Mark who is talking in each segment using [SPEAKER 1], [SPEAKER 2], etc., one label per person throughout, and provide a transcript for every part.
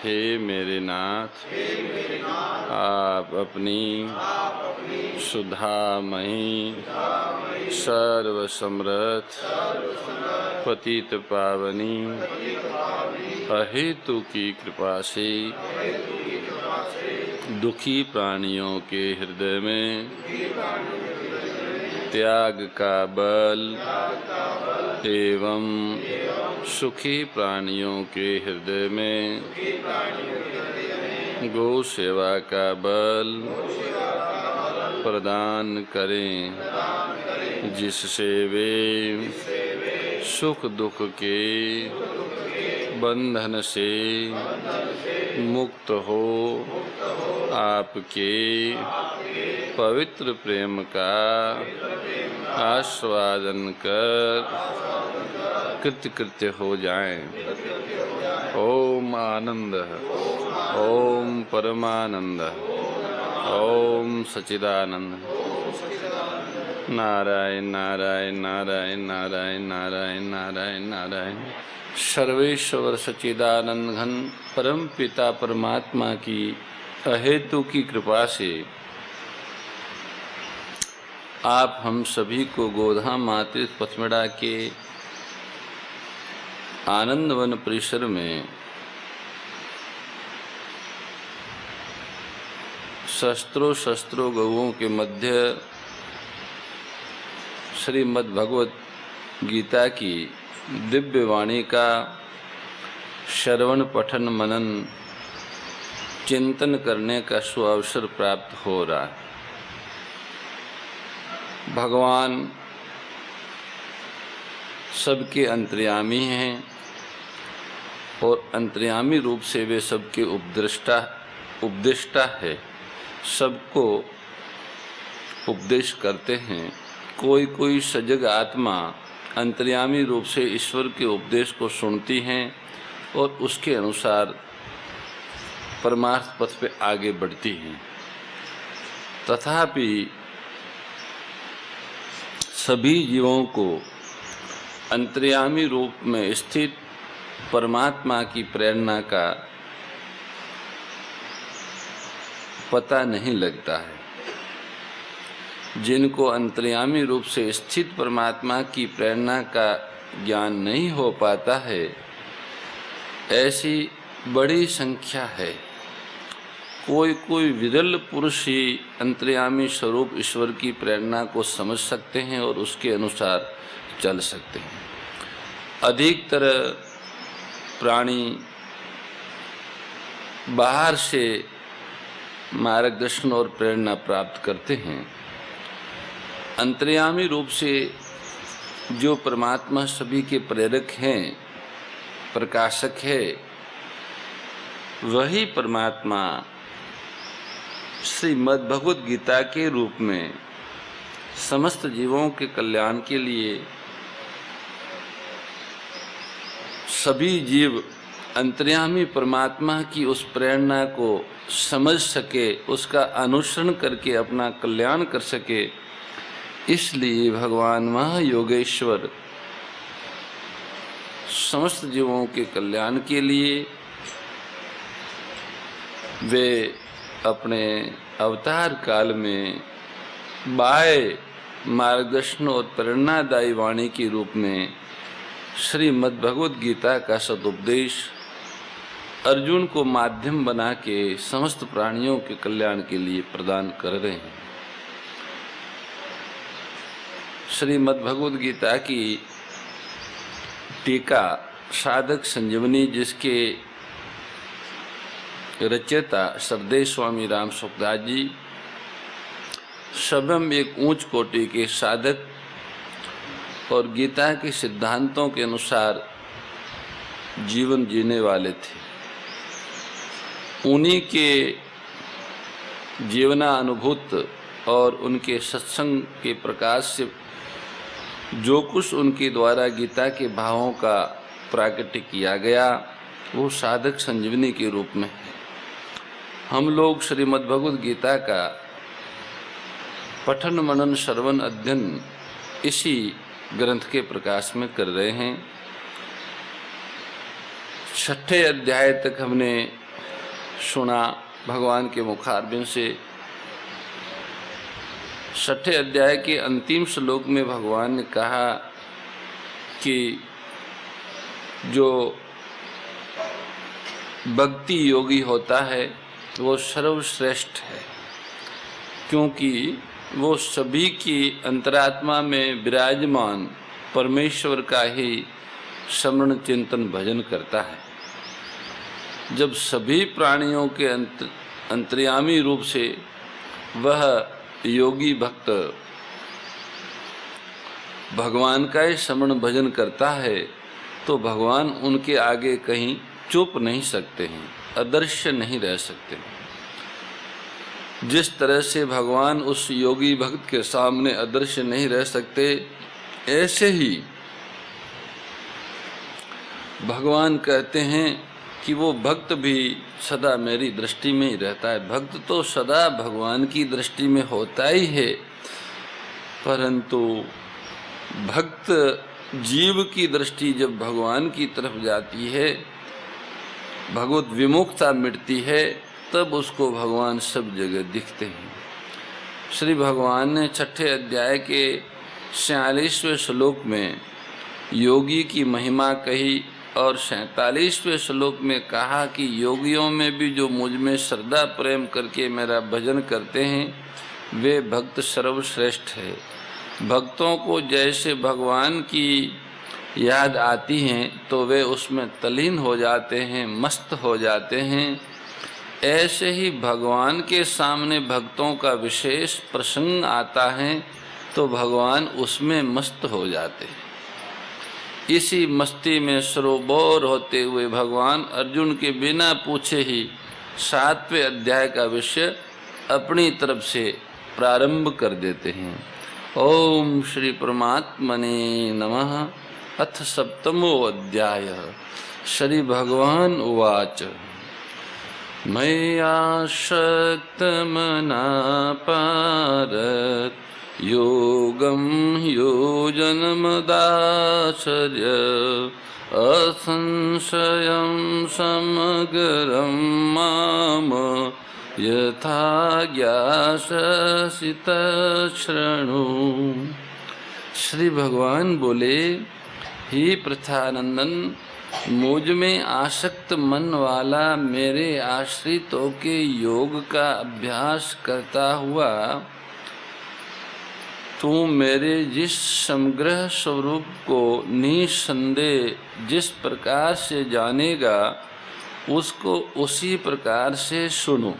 [SPEAKER 1] हे मेरे नाथ, आप अपनी सुधामयी सर्वसमर्थ पतित पावनी अहेतु की कृपा से दुखी प्राणियों के हृदय में त्याग का बल एवं सुखी प्राणियों के हृदय में गौ सेवा का बल प्रदान करें, जिससे वे सुख दुख के बंधन से मुक्त हो आपके पवित्र प्रेम का आस्वादन कर कृतकृत्य हो जाएं। ओम आनंद, ओम परमानंद, ओम सच्चिदानंद। नारायण नारायण नारायण नारायण नारायण नारायण नारायण। सर्वेश्वर सच्चिदानंद घन परम पिता परमात्मा की अहेतु की कृपा से आप हम सभी को गोधाम मातृ पथमेड़ा के आनंदवन परिसर में शस्त्रों गौओं के मध्य श्रीमद् भगवत गीता की दिव्य वाणी का श्रवण पठन मनन चिंतन करने का सुअवसर प्राप्त हो रहा है। भगवान सबके अंतर्यामी हैं और अंतर्यामी रूप से वे सबके उपदेष्टा है, सबको उपदेश करते हैं। कोई कोई सजग आत्मा अंतर्यामी रूप से ईश्वर के उपदेश को सुनती हैं और उसके अनुसार परमार्थ पथ पे आगे बढ़ती हैं। तथापि सभी जीवों को अंतर्यामी रूप में स्थित परमात्मा की प्रेरणा का पता नहीं लगता है। जिनको अंतर्यामी रूप से स्थित परमात्मा की प्रेरणा का ज्ञान नहीं हो पाता है, ऐसी बड़ी संख्या है। कोई कोई विरल पुरुष ही अंतर्यामी स्वरूप ईश्वर की प्रेरणा को समझ सकते हैं और उसके अनुसार चल सकते हैं। अधिकतर प्राणी बाहर से मार्गदर्शन और प्रेरणा प्राप्त करते हैं। अंतर्यामी रूप से जो परमात्मा सभी के प्रेरक हैं, प्रकाशक है, वही परमात्मा श्रीमद् भगवत गीता के रूप में समस्त जीवों के कल्याण के लिए सभी जीव अंतर्यामी परमात्मा की उस प्रेरणा को समझ सके, उसका अनुसरण करके अपना कल्याण कर सके, इसलिए भगवान महायोगेश्वर समस्त जीवों के कल्याण के लिए वे अपने अवतार काल में बाह्य मार्गदर्शन और प्रेरणादायी वाणी के रूप में श्रीमद् भगवत गीता का सदुपदेश अर्जुन को माध्यम बना के समस्त प्राणियों के कल्याण के लिए प्रदान कर रहे हैं। श्रीमद् भगवत गीता की टीका साधक संजीवनी, जिसके रचयिता श्रद्धेय स्वामी राम सुखदास जी स्वयं एक उच्च कोटि के साधक और गीता के सिद्धांतों के अनुसार जीवन जीने वाले थे। उन्हीं के जीवनानुभूत और उनके सत्संग के प्रकाश से जो कुछ उनके द्वारा गीता के भावों का प्राकट्य किया गया, वो साधक संजीवनी के रूप में है। हम लोग श्रीमद् भगवत गीता का पठन मनन श्रवण अध्ययन इसी ग्रंथ के प्रकाश में कर रहे हैं। 6ठे अध्याय तक हमने सुना भगवान के मुखारबिंद से। 6ठे अध्याय के अंतिम श्लोक में भगवान ने कहा कि जो भक्ति योगी होता है वो सर्वश्रेष्ठ है, क्योंकि वो सभी की अंतरात्मा में विराजमान परमेश्वर का ही स्मरण चिंतन भजन करता है। जब सभी प्राणियों के अंतर्यामी रूप से वह योगी भक्त भगवान का ही स्मरण भजन करता है तो भगवान उनके आगे कहीं चुप नहीं सकते हैं, अदृश्य नहीं रह सकते। जिस तरह से भगवान उस योगी भक्त के सामने अदृश्य नहीं रह सकते, ऐसे ही भगवान कहते हैं कि वो भक्त भी सदा मेरी दृष्टि में ही रहता है। भक्त तो सदा भगवान की दृष्टि में होता ही है, परंतु भक्त जीव की दृष्टि जब भगवान की तरफ जाती है, भगवत विमुखता मिटती है, तब उसको भगवान सब जगह दिखते हैं। श्री भगवान ने 6ठे अध्याय के 46वें श्लोक में योगी की महिमा कही और 47वें श्लोक में कहा कि योगियों में भी जो मुझ में श्रद्धा प्रेम करके मेरा भजन करते हैं वे भक्त सर्वश्रेष्ठ है। भक्तों को जैसे भगवान की याद आती है तो वे उसमें तल्लीन हो जाते हैं, मस्त हो जाते हैं। ऐसे ही भगवान के सामने भक्तों का विशेष प्रसंग आता है तो भगवान उसमें मस्त हो जाते हैं। इसी मस्ती में सरोबोर होते हुए भगवान अर्जुन के बिना पूछे ही 7वें अध्याय का विषय अपनी तरफ से प्रारंभ कर देते हैं। ओम श्री परमात्मने नमः। अथ 7मो अध्याय। श्री भगवान उवाच मय्यासक्तमना पारत योगं योजनमदाचर्य असंशयं समग्रं माम यथा ज्ञास्यसि तच्छृणु। श्री भगवान बोले, ही प्रथानंदन, मुझ में आसक्त मन वाला मेरे आश्रितों के योग का अभ्यास करता हुआ तू मेरे जिस समग्र स्वरूप को निसंदेह जिस प्रकार से जानेगा उसको उसी प्रकार से सुनो।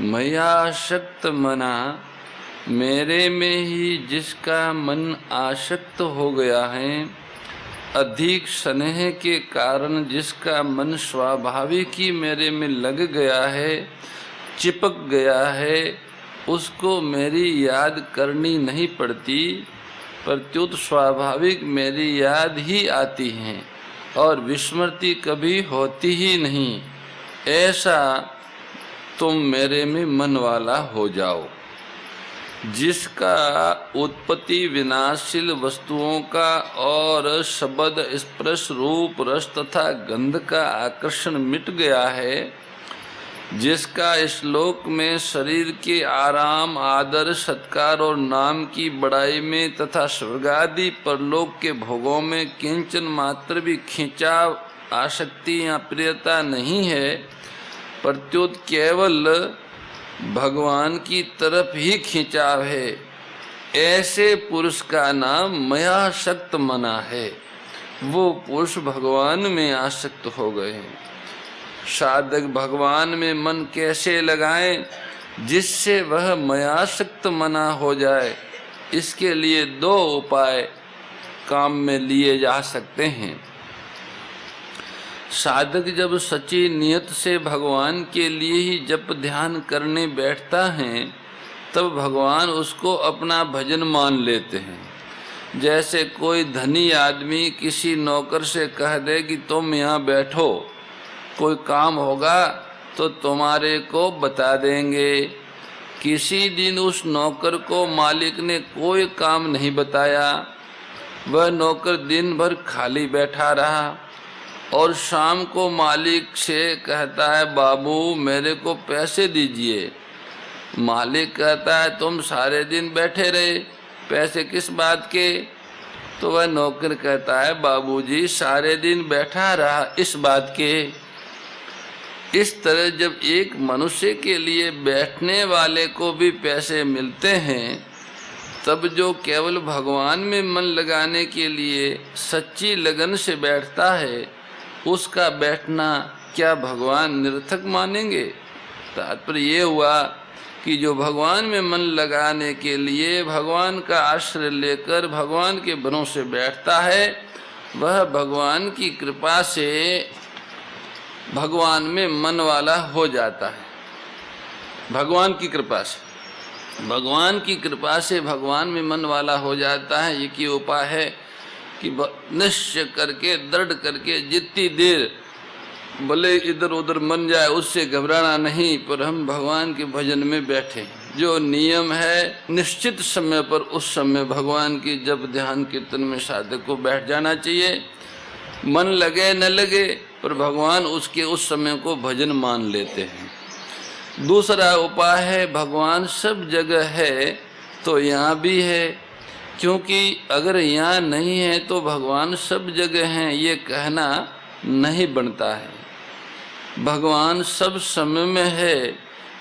[SPEAKER 1] मयासक्त मना, मेरे में ही जिसका मन आसक्त हो गया है, अधिक स्नेह के कारण जिसका मन स्वाभाविक ही मेरे में लग गया है, चिपक गया है, उसको मेरी याद करनी नहीं पड़ती, प्रत्युत स्वाभाविक मेरी याद ही आती है और विस्मृति कभी होती ही नहीं। ऐसा तुम मेरे में मन वाला हो जाओ। जिसका उत्पत्ति विनाशील वस्तुओं का और शब्द स्पर्श रूप रस तथा गंध का आकर्षण मिट गया है, जिसका इस लोक में शरीर के आराम आदर सत्कार और नाम की बड़ाई में तथा स्वर्गादि परलोक के भोगों में किंचन मात्र भी खिंचाव आसक्ति या प्रियता नहीं है, प्रत्युत केवल भगवान की तरफ ही खिंचाव है, ऐसे पुरुष का नाम मयासक्त मना है। वो पुरुष भगवान में आसक्त हो गए हैं। साधक भगवान में मन कैसे लगाएं जिससे वह मयासक्त मना हो जाए, इसके लिए 2 उपाय काम में लिए जा सकते हैं। साधक जब सच्ची नियत से भगवान के लिए ही जप ध्यान करने बैठता है तब भगवान उसको अपना भजन मान लेते हैं। जैसे कोई धनी आदमी किसी नौकर से कह दे कि तुम यहाँ बैठो, कोई काम होगा तो तुम्हारे को बता देंगे। किसी दिन उस नौकर को मालिक ने कोई काम नहीं बताया, वह नौकर दिन भर खाली बैठा रहा। और शाम को मालिक से कहता है बाबू मेरे को पैसे दीजिए। मालिक कहता है तुम सारे दिन बैठे रहे, पैसे किस बात के? तो वह नौकर कहता है बाबूजी सारे दिन बैठा रहा इस बात के। इस तरह जब एक मनुष्य के लिए बैठने वाले को भी पैसे मिलते हैं, तब जो केवल भगवान में मन लगाने के लिए सच्ची लगन से बैठता है, उसका बैठना क्या भगवान निरर्थक मानेंगे? तात्पर्य ये हुआ कि जो भगवान में मन लगाने के लिए भगवान का आश्रय लेकर भगवान के भरोसे बैठता है, वह भगवान की कृपा से भगवान में मन वाला हो जाता है। भगवान की कृपा से, भगवान की कृपा से भगवान में मन वाला हो जाता है। एक ही उपाय है कि निश्चय करके दृढ़ करके जितनी देर भले इधर उधर मन जाए उससे घबराना नहीं, पर हम भगवान के भजन में बैठे। जो नियम है निश्चित समय पर उस समय भगवान की जप ध्यान कीर्तन में साधक को बैठ जाना चाहिए। मन लगे न लगे पर भगवान उसके उस समय को भजन मान लेते हैं। दूसरा उपाय है भगवान सब जगह है तो यहाँ भी है, क्योंकि अगर यहाँ नहीं है तो भगवान सब जगह हैं ये कहना नहीं बनता है। भगवान सब समय में है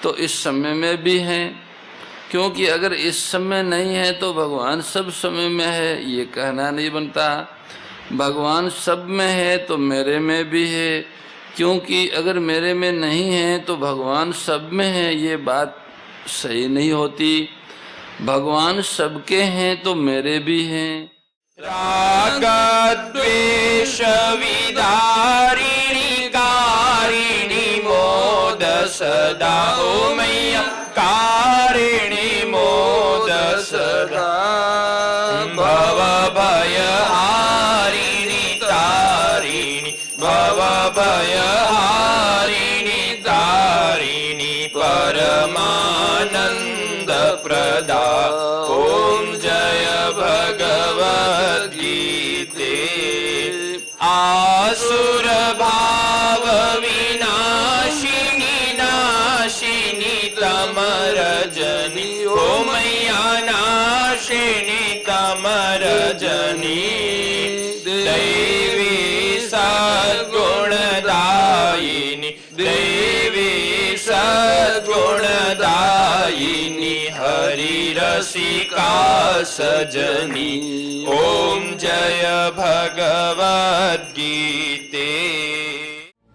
[SPEAKER 1] तो इस समय में भी हैं, क्योंकि अगर इस समय नहीं है तो भगवान सब समय में है ये कहना नहीं बनता। भगवान सब में है तो मेरे में भी है, क्योंकि अगर मेरे में नहीं है तो भगवान सब में है ये बात सही नहीं होती। भगवान सबके हैं तो मेरे भी हैं।
[SPEAKER 2] राग द्वेष विदारिणी कारिणी मोद सदा ओ मैया कारिणी मोद सदा भव भय हारिणी तारिणी भव भय हारिणी तारिणी परमानंद प्रदा ओम जय भगवद गीते। आसुर भाव विनाशिनी नाशिनी तमरजनी ओ मैया नाशिनी तमरजनी दैवी सद्गुणदायिनी दैवी सद्गुणदायिनी हरि रसिका सजनी ओम जय भगवद गीते।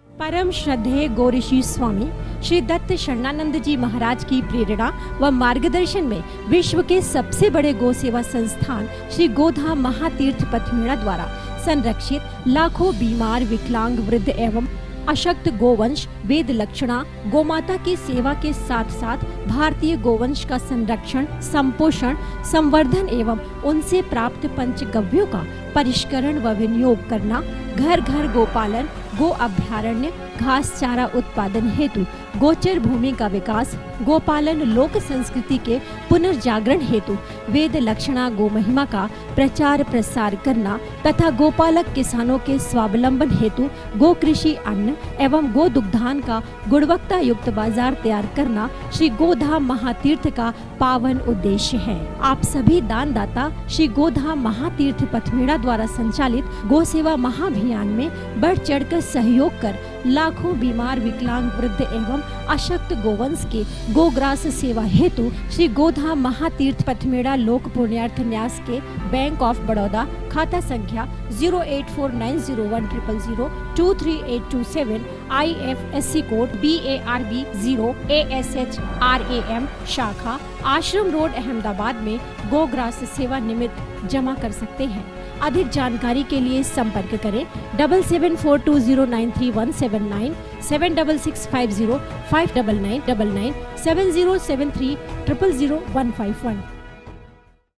[SPEAKER 3] परम श्रद्धेय गौरीशी स्वामी श्री दत्त शरणानंद जी महाराज की प्रेरणा व मार्गदर्शन में विश्व के सबसे बड़े गौ सेवा संस्थान श्री गोधाम महातीर्थ पथमेड़ा द्वारा संरक्षित लाखों बीमार विकलांग वृद्ध एवं अशक्त गोवंश वेद लक्षणा गोमाता की सेवा के साथ साथ भारतीय गोवंश का संरक्षण संपोषण संवर्धन एवं उनसे प्राप्त पंचगव्यों का परिष्करण व विनियोग करना, घर घर गोपालन गो अभ्यारण्य घास चारा उत्पादन हेतु गोचर भूमि का विकास, गोपालन लोक संस्कृति के पुनर्जागरण हेतु वेद लक्षणा गो महिमा का प्रचार प्रसार करना तथा गोपालक किसानों के स्वावलंबन हेतु गो कृषि अन्न एवं गो दुग्धान का गुणवत्ता युक्त बाजार तैयार करना श्री गोधाम महातीर्थ का पावन उद्देश्य है। आप सभी दानदाता श्री गोधाम महातीर्थ पथमेड़ा द्वारा संचालित गो सेवा महाअभियान में बढ़ चढ़कर सहयोग कर लाखों बीमार विकलांग वृद्ध एवं अशक्त गोवंश के गोग्रास सेवा हेतु श्री गोधाम महातीर्थ पथमेड़ा लोक पुण्यार्थ न्यास के बैंक ऑफ बड़ौदा खाता संख्या 084901000238827 IFSC कोड BARB 0 ASHRAM शाखा आश्रम रोड अहमदाबाद में गोग्रास सेवा निमित्त जमा कर सकते हैं। अधिक जानकारी के लिए संपर्क करें 7742093179 7665059999 7073000151।